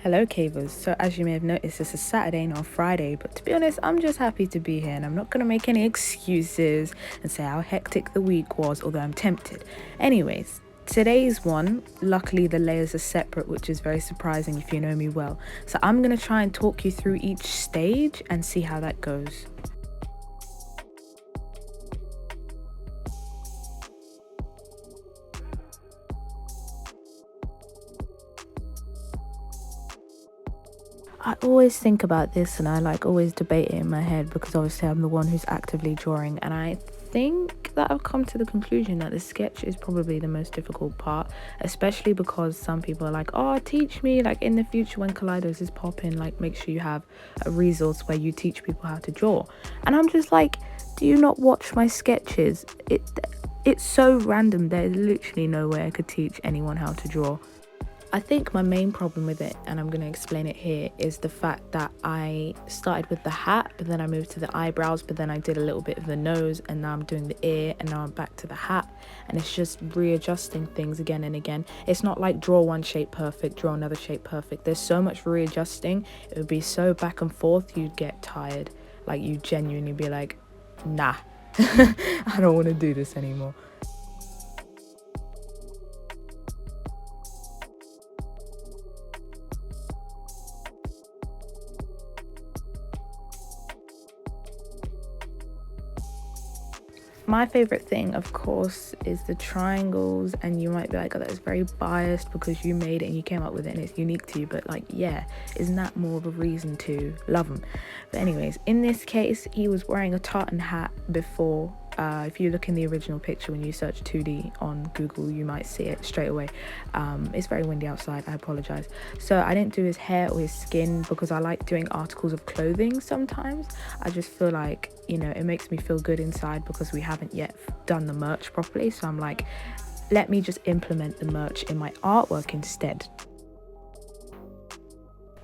Hello, Cavers. So, as you may have noticed, it's a Saturday, not a Friday. But to be honest, I'm just happy to be here and I'm not going to make any excuses and say how hectic the week was, although I'm tempted. Anyways, today's one, luckily the layers are separate, which is very surprising if you know me well. So, I'm going to try and talk you through each stage and see how that goes. I always think about this and I always debate it in my head because obviously I'm the one who's actively drawing, and I think that I've come to the conclusion that the sketch is probably the most difficult part, especially because some people are like, oh, teach me, like in the future when Kaleidoez is popping, like make sure you have a resource where you teach people how to draw. And I'm just like, do you not watch my sketches? It's so random. There's literally no way I could teach anyone how to draw. I think my main problem with it, and I'm going to explain it here, is the fact that I started with the hat, but then I moved to the eyebrows, but then I did a little bit of the nose, and now I'm doing the ear, and now I'm back to the hat, and it's just readjusting things again and again. It's not like draw one shape perfect, draw another shape perfect. There's so much readjusting. It would be so back and forth, you'd get tired. Like, you genuinely be like, nah, I don't want to do this anymore. My favorite thing, of course, is the triangles, and you might be like, oh, that's very biased because you made it and you came up with it and it's unique to you, but like, yeah, isn't that more of a reason to love him? But anyways, in this case, he was wearing a tartan hat before. If you look in the original picture, when you search 2D on Google, you might see it straight away. It's very windy outside, I apologize. So I didn't do his hair or his skin because I like doing articles of clothing sometimes. I just feel like, it makes me feel good inside because we haven't yet done the merch properly. So I'm like, let me just implement the merch in my artwork instead.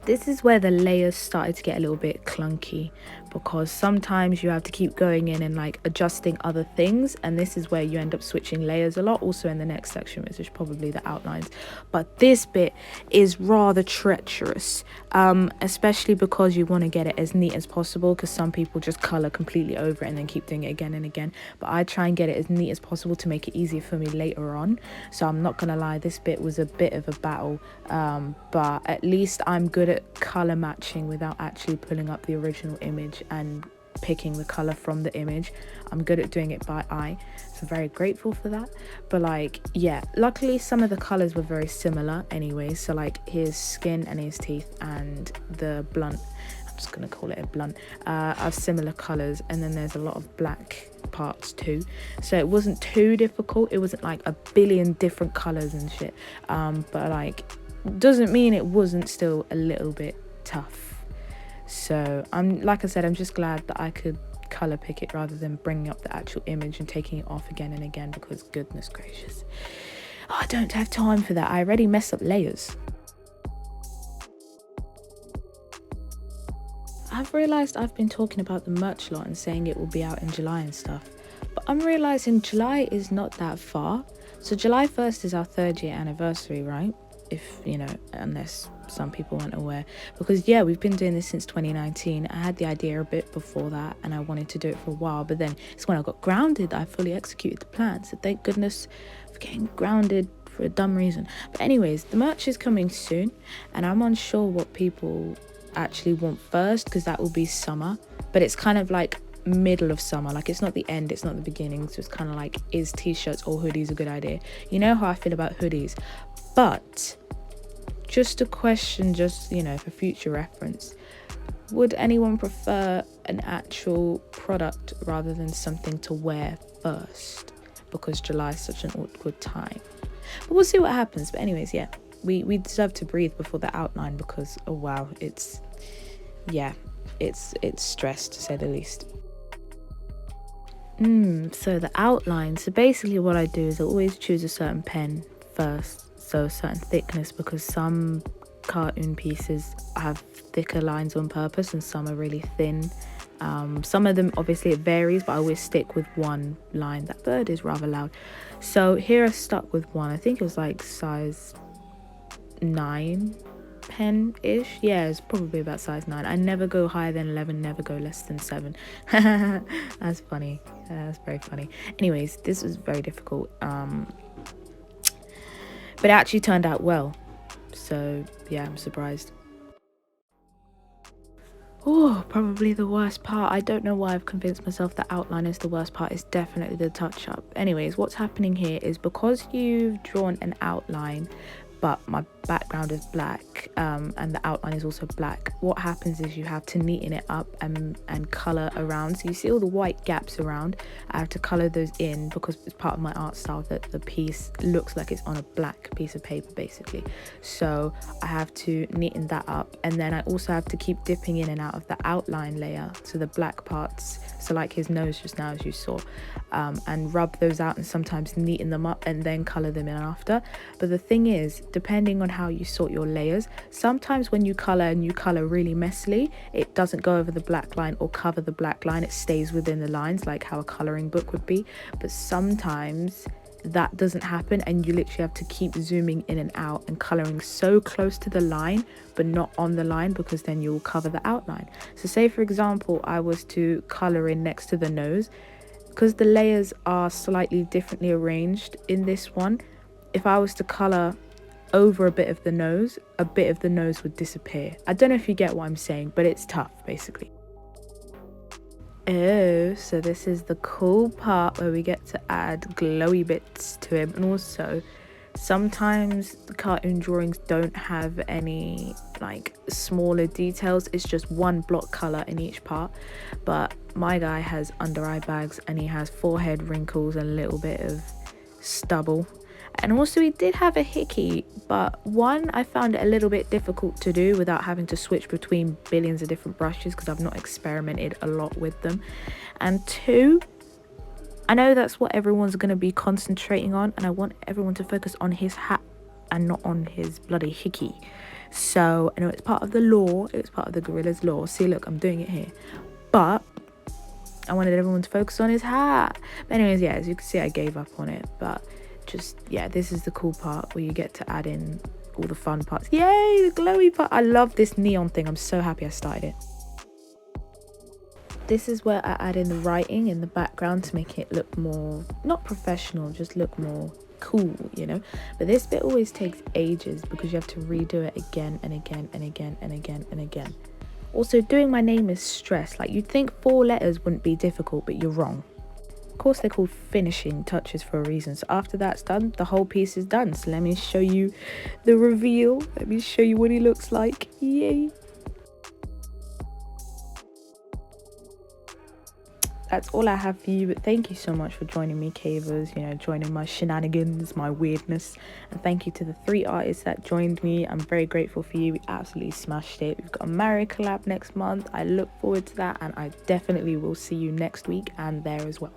This is where the layers started to get a little bit clunky because sometimes you have to keep going in and like adjusting other things, and this is where you end up switching layers a lot, also in the next section, which is probably the outlines. But this bit is rather treacherous, especially because you want to get it as neat as possible, because some people just color completely over it and then keep doing it again and again, but I try and get it as neat as possible to make it easier for me later on. So I'm not gonna lie, this bit was a bit of a battle, but at least I'm good at color matching without actually pulling up the original image and picking the color from the image. I'm good at doing it by eye, so I'm very grateful for that. But like, yeah, luckily some of the colors were very similar anyway, so like his skin and his teeth and the blunt, I'm just gonna call it a blunt, are similar colors, and then there's a lot of black parts too, so it wasn't too difficult. It wasn't like a billion different colors and shit, but like, doesn't mean it wasn't still a little bit tough. So I'm, like I said, I'm just glad that I could color pick it rather than bringing up the actual image and taking it off again and again, because goodness gracious, I don't have time for that. I already mess up layers. I've realised I've been talking about the merch lot and saying it will be out in July and stuff, but I'm realising July is not that far. So July 1st is our 3rd-year anniversary, right? If, unless some people weren't aware. Because, yeah, we've been doing this since 2019. I had the idea a bit before that and I wanted to do it for a while, but then it's when I got grounded that I fully executed the plan. So thank goodness for getting grounded for a dumb reason. But anyways, the merch is coming soon and I'm unsure what people actually want first, because that will be summer, but it's kind of like middle of summer, like it's not the end, it's not the beginning, so it's kind of like, is t-shirts or hoodies a good idea? You know how I feel about hoodies, but just a question, just for future reference, would anyone prefer an actual product rather than something to wear first, because July is such an awkward time? But we'll see what happens. But anyways, yeah, we deserve to breathe before the outline, because oh wow, it's stress to say the least. So the outline. So basically what I do is I always choose a certain pen first, so a certain thickness, because some cartoon pieces have thicker lines on purpose and some are really thin. Some of them, obviously it varies, but I always stick with one line. That bird is rather loud. So here I stuck with one. I think it was like size 9 pen-ish. Yeah, it's probably about size 9. I never go higher than 11, never go less than 7. That's funny. That's very funny. Anyways, this was very difficult. But it actually turned out well. So yeah, I'm surprised. Oh, probably the worst part. I don't know why I've convinced myself that outline is the worst part. It's definitely the touch up. Anyways, what's happening here is because you've drawn an outline, but my background is black, and the outline is also black, what happens is you have to neaten it up and color around. So you see all the white gaps around. I have to color those in because it's part of my art style that the piece looks like it's on a black piece of paper basically. So I have to neaten that up, and then I also have to keep dipping in and out of the outline layer, so the black parts, so like his nose just now as you saw, and rub those out and sometimes neaten them up and then color them in after. But the thing is, depending on how you sort your layers, sometimes when you color and you color really messily, it doesn't go over the black line or cover the black line, it stays within the lines like how a coloring book would be. But sometimes that doesn't happen and you literally have to keep zooming in and out and coloring so close to the line but not on the line, because then you'll cover the outline. So say for example I was to color in next to the nose, because the layers are slightly differently arranged in this one, if I was to color over a bit of the nose would disappear. I don't know if you get what I'm saying, but it's tough basically. Oh, so this is the cool part where we get to add glowy bits to him. And also sometimes the cartoon drawings don't have any like smaller details, it's just one block color in each part. But my guy has under eye bags and he has forehead wrinkles and a little bit of stubble. And also he did have a hickey, but one, I found it a little bit difficult to do without having to switch between billions of different brushes because I've not experimented a lot with them. And two, I know that's what everyone's going to be concentrating on, and I want everyone to focus on his hat and not on his bloody hickey. So I know it's part of the lore, it's part of the Gorillaz lore. See, look, I'm doing it here. But I wanted everyone to focus on his hat. But anyways, yeah, as you can see, I gave up on it. But just, yeah, this is the cool part where you get to add in all the fun parts. Yay, the glowy part. I love this neon thing. I'm so happy I started it. This is where I add in the writing in the background to make it look more, not professional, just look more cool, you know. But this bit always takes ages because you have to redo it again and again and again and again and again. Also, doing my name is stress. Like, you'd think 4 letters wouldn't be difficult, but you're wrong. Of course, they're called finishing touches for a reason. So after that's done, the whole piece is done. So let me show you the reveal. Let me show you what he looks like. Yay. That's all I have for you, but thank you so much for joining me, cavers, you know, joining my shenanigans, my weirdness. And thank you to the 3 artists that joined me. I'm very grateful for you. We absolutely smashed it. We've got a Mario collab next month. I look forward to that, and I definitely will see you next week and there as well.